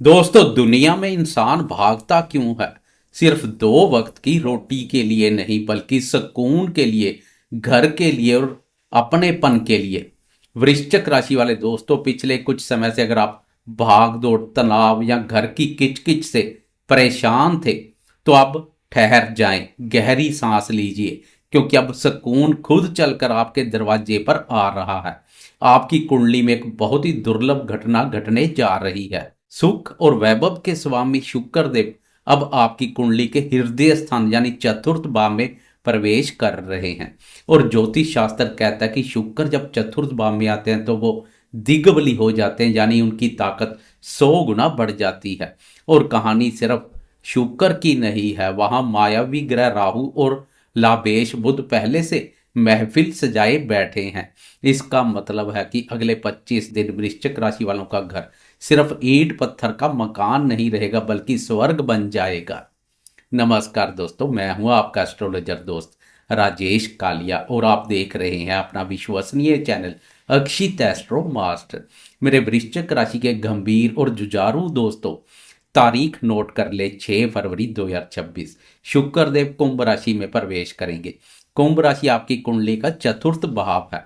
दोस्तों, दुनिया में इंसान भागता क्यों है? सिर्फ दो वक्त की रोटी के लिए नहीं, बल्कि सुकून के लिए, घर के लिए और अपनेपन के लिए। वृश्चिक राशि वाले दोस्तों, पिछले कुछ समय से अगर आप भाग दौड़, तनाव या घर की किचकिच से परेशान थे, तो अब ठहर जाएं, गहरी सांस लीजिए, क्योंकि अब सुकून खुद चलकर आपके दरवाजे पर आ रहा है। आपकी कुंडली में एक बहुत ही दुर्लभ घटना घटने जा रही है। सुख और वैभव के स्वामी शुक्र देव अब आपकी कुंडली के हृदय स्थान यानी चतुर्थ भाव में प्रवेश कर रहे हैं। और ज्योतिष शास्त्र कहता है कि शुक्र जब चतुर्थ भाव में आते हैं तो वो दिग्बली हो जाते हैं, यानी उनकी ताकत 100 गुना बढ़ जाती है। और कहानी सिर्फ शुक्र की नहीं है, वहां मायावी ग्रह राहु और लाभेश बुध पहले से महफिल सजाए बैठे हैं। इसका मतलब है कि अगले 25 दिन वृश्चिक राशि वालों का घर सिर्फ ईंट पत्थर का मकान नहीं रहेगा, बल्कि स्वर्ग बन जाएगा। नमस्कार दोस्तों, मैं हूं आपका एस्ट्रोलॉजर दोस्त राजेश कालिया और आप देख रहे हैं अपना विश्वसनीय चैनल अक्षित एस्ट्रो मास्टर। मेरे वृश्चिक राशि के गंभीर और जुझारू दोस्तों, तारीख नोट कर ले, 6 फरवरी 2026। शुक्रदेव कुंभ राशि में प्रवेश करेंगे। कुंभ राशि आपकी कुंडली का चतुर्थ भाव है।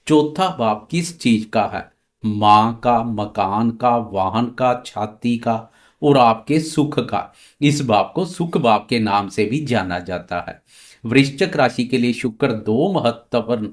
चौथा भाव किस चीज का है? माँ का, मकान का, वाहन का, छाती का और आपके सुख का। इस भाव को सुख भाव के नाम से भी जाना जाता है। वृश्चिक राशि के लिए शुक्र दो महत्वपूर्ण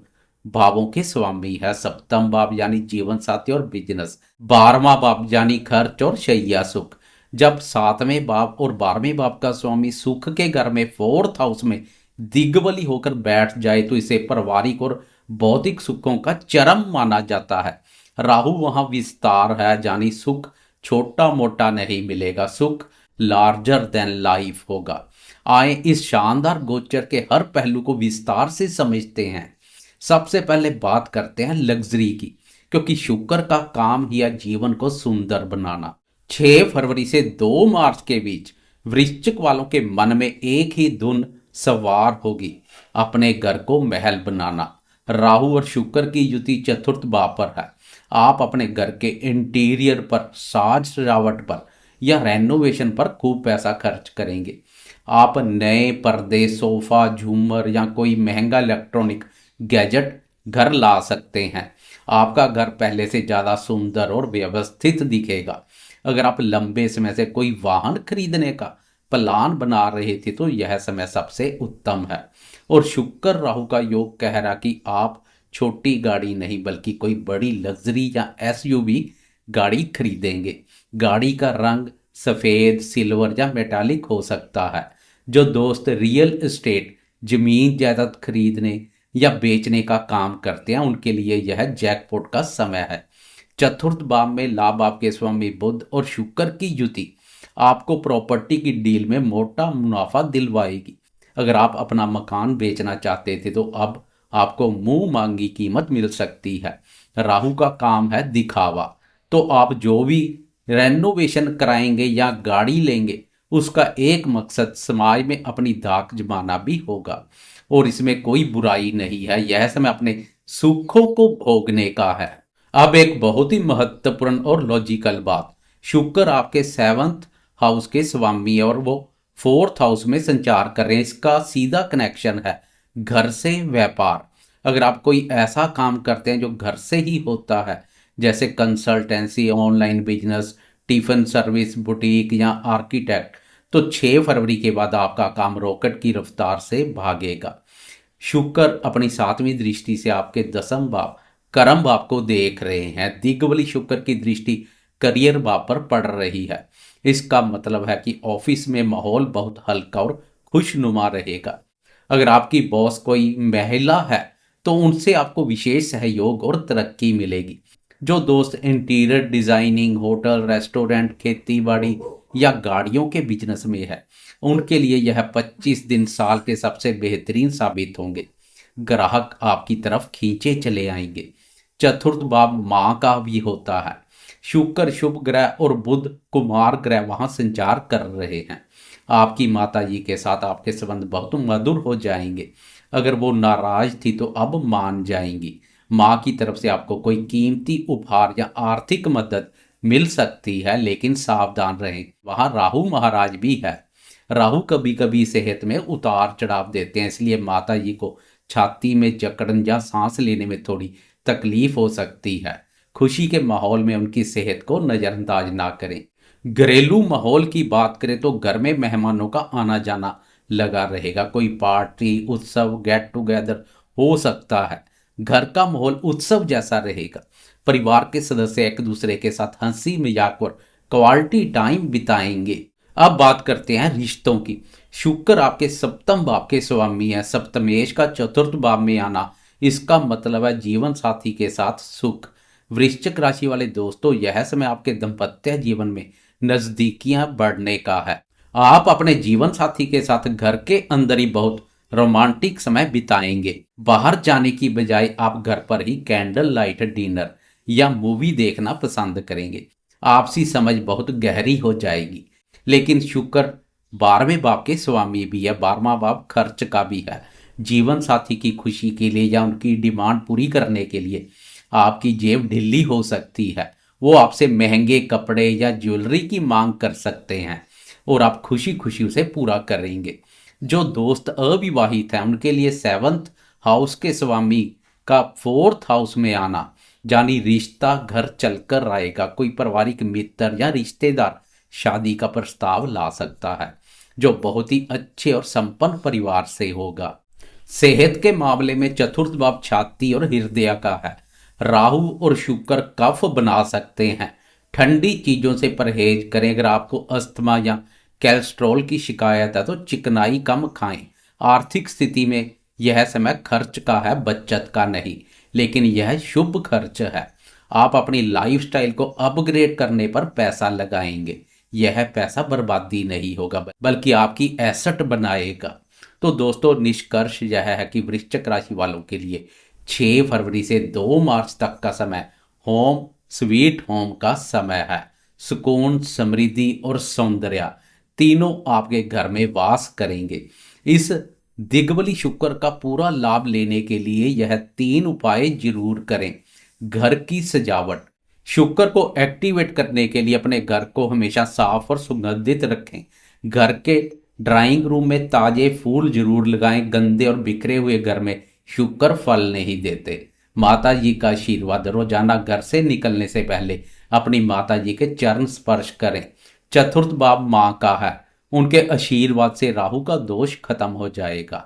भावों के स्वामी है। सप्तम भाव यानी जीवन साथी और बिजनेस, 12वां भाव यानी खर्च और शैया सुख। जब 7वें भाव और 12वें भाव का स्वामी सुख के घर में फोर्थ हाउस में दिग्बली होकर बैठ जाए तो इसे पारिवारिक और भौतिक सुखों का चरम माना जाता है। राहु वहां विस्तार है, यानी सुख छोटा मोटा नहीं मिलेगा, सुख लार्जर देन लाइफ होगा। आए इस शानदार गोचर के हर पहलू को विस्तार से समझते हैं। सबसे पहले बात करते हैं लग्जरी की, क्योंकि शुक्र का काम ही है जीवन को सुंदर बनाना। 6 फरवरी से 2 मार्च के बीच वृश्चिक वालों के मन में एक ही धुन सवार होगी, अपने घर को महल बनाना। राहु और शुक्र की युति चतुर्थ भाव पर है। आप अपने घर के इंटीरियर पर, साज सजावट पर या रेनोवेशन पर खूब पैसा खर्च करेंगे। आप नए पर्दे, सोफा, झूमर या कोई महंगा इलेक्ट्रॉनिक गैजेट घर ला सकते हैं। आपका घर पहले से ज़्यादा सुंदर और व्यवस्थित दिखेगा। अगर आप लंबे समय से कोई वाहन खरीदने का प्लान बना रहे थे तो यह समय सबसे उत्तम है। और शुक्र राहु का योग कह रहा कि आप छोटी गाड़ी नहीं बल्कि कोई बड़ी लग्जरी या एसयूवी गाड़ी खरीदेंगे। गाड़ी का रंग सफ़ेद, सिल्वर या मेटालिक हो सकता है। जो दोस्त रियल एस्टेट, जमीन जायदाद खरीदने या बेचने का काम करते हैं उनके लिए यह जैकपॉट का समय है। चतुर्थ भाव में लाभ आपके स्वामी बुध और शुक्र की युति आपको प्रॉपर्टी की डील में मोटा मुनाफा दिलवाएगी। अगर आप अपना मकान बेचना चाहते थे तो अब आपको मुंह मांगी कीमत मिल सकती है। राहु का काम है दिखावा, तो आप जो भी रेनोवेशन कराएंगे या गाड़ी लेंगे उसका एक मकसद समाज में अपनी धाक जमाना भी होगा। और इसमें कोई बुराई नहीं है, यह समय अपने सुखों को भोगने का है। अब एक बहुत ही महत्वपूर्ण और लॉजिकल बात, शुक्र आपके 7th हाउस के स्वामी है और वो 4th हाउस में संचार कर रहे हैं। इसका सीधा कनेक्शन है घर से व्यापार। अगर आप कोई ऐसा काम करते हैं जो घर से ही होता है, जैसे consultancy, online business, tiffin service, boutique या आर्किटेक्ट, तो 6 फरवरी के बाद आपका काम रॉकेट की रफ्तार से भागेगा। शुक्र अपनी 7वीं दृष्टि से आपके 10म भाव कर्म भाव को देख रहे हैं। दिग्बली शुक्र की दृष्टि करियर भाव पर पड़ रही है। इसका मतलब है कि ऑफिस में माहौल बहुत हल्का और खुशनुमा रहेगा। अगर आपकी बॉस कोई महिला है तो उनसे आपको विशेष सहयोग और तरक्की मिलेगी। जो दोस्त इंटीरियर डिजाइनिंग, होटल, रेस्टोरेंट, खेती बाड़ी या गाड़ियों के बिजनेस में है उनके लिए यह 25 दिन साल के सबसे बेहतरीन साबित होंगे। ग्राहक आपकी तरफ खींचे चले आएंगे। चतुर्थ भाव माँ का भी होता है। शुक्र शुभ ग्रह और बुध कुमार ग्रह वहां संचार कर रहे हैं। आपकी माता जी के साथ आपके संबंध बहुत मधुर हो जाएंगे। अगर वो नाराज थी तो अब मान जाएंगी। माँ की तरफ से आपको कोई कीमती उपहार या आर्थिक मदद मिल सकती है, लेकिन सावधान रहें, वहां राहु महाराज भी है। राहु कभी कभी सेहत में उतार चढ़ाव देते हैं, इसलिए माता जी को छाती में जकड़न या सांस लेने में थोड़ी तकलीफ हो सकती है। खुशी के माहौल में उनकी सेहत को नज़रअंदाज ना करें। घरेलू माहौल की बात करें तो घर में मेहमानों का आना जाना लगा रहेगा। कोई पार्टी, उत्सव, गेट टुगेदर हो सकता है। घर का माहौल उत्सव जैसा रहेगा। परिवार के सदस्य एक दूसरे के साथ हंसी मजाक और क्वालिटी टाइम बिताएंगे। अब बात करते हैं रिश्तों की। शुक्र आपके सप्तम भाव के स्वामी है। सप्तमेश का चतुर्थ भाव में आना, इसका मतलब है जीवन साथी के साथ सुख। वृश्चिक राशि वाले दोस्तों, यह समय आपके दाम्पत्य जीवन में नजदीकियां बढ़ने का है। आप अपने जीवन साथी के साथ घर के अंदर ही बहुत रोमांटिक समय बिताएंगे। बाहर जाने की बजाय आप घर पर ही कैंडल लाइट डिनर या मूवी देखना पसंद करेंगे। आपसी समझ बहुत गहरी हो जाएगी। लेकिन शुक्र 12वें भाव के स्वामी भी है। 12वां भाव खर्च का भी है। जीवन साथी की खुशी के लिए या उनकी डिमांड पूरी करने के लिए आपकी जेब ढीली हो सकती है। वो आपसे महंगे कपड़े या ज्वेलरी की मांग कर सकते हैं और आप खुशी खुशी उसे पूरा करेंगे। जो दोस्त अविवाहित हैं उनके लिए 7th हाउस के स्वामी का 4th हाउस में आना, यानी रिश्ता घर चलकर आएगा। कोई पारिवारिक मित्र या रिश्तेदार शादी का प्रस्ताव ला सकता है, जो बहुत ही अच्छे और संपन्न परिवार से होगा। सेहत के मामले में चतुर्थ भाव छाती और हृदय का है। राहु और शुक्र कफ बना सकते हैं। ठंडी चीजों से परहेज करें। अगर आपको अस्थमा या कोलेस्ट्रॉल की शिकायत है तो चिकनाई कम खाएं। आर्थिक स्थिति में यह समय खर्च का है, बचत का नहीं, लेकिन यह शुभ खर्च है। आप अपनी लाइफस्टाइल को अपग्रेड करने पर पैसा लगाएंगे। यह पैसा बर्बादी नहीं होगा, बल्कि आपकी एसेट बनाएगा। तो दोस्तों, निष्कर्ष यह है कि वृश्चिक राशि वालों के लिए 6 फरवरी से 2 मार्च तक का समय होम स्वीट होम का समय है। सुकून, समृद्धि और सौंदर्य तीनों आपके घर में वास करेंगे। इस दिग्बली शुक्र का पूरा लाभ लेने के लिए यह 3 उपाय जरूर करें। घर की सजावट। शुक्र को एक्टिवेट करने के लिए अपने घर को हमेशा साफ और सुगंधित रखें। घर के ड्राइंग रूम में ताजे फूल जरूर लगाएं। गंदे और बिखरे हुए घर में शुक्र फल नहीं देते। माता जी का आशीर्वाद। रोजाना घर से निकलने से पहले अपनी माता जी के चरण स्पर्श करें। चतुर्थ भाव मां का है। उनके आशीर्वाद से राहु का दोष खत्म हो जाएगा।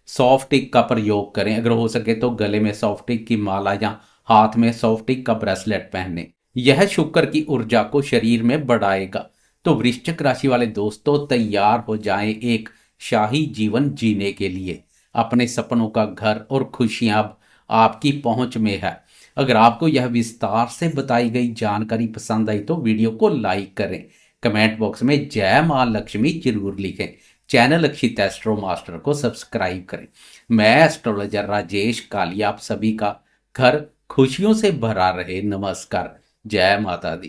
सॉफ्ट टिक का प्रयोग करें। अगर हो सके तो गले में सॉफ्ट टिक की माला या हाथ में सॉफ्ट टिक का ब्रेसलेट पहने। यह शुक्र की ऊर्जा को शरीर में बढ़ाएगा। तो वृश्चिक राशि वाले दोस्तों, तैयार हो जाएं एक शाही जीवन जीने के लिए। अपने सपनों का घर और खुशियां अब आपकी पहुंच में है। अगर आपको यह विस्तार से बताई गई जानकारी पसंद आई तो वीडियो को लाइक करें। कमेंट बॉक्स में जय मां लक्ष्मी जरूर लिखें। चैनल अक्षित एस्ट्रो मास्टर को सब्सक्राइब करें। मैं एस्ट्रोलॉजर राजेश कालिया आप सभी का घर खुशियों से भरा रहे। नमस्कार। जय माता दी।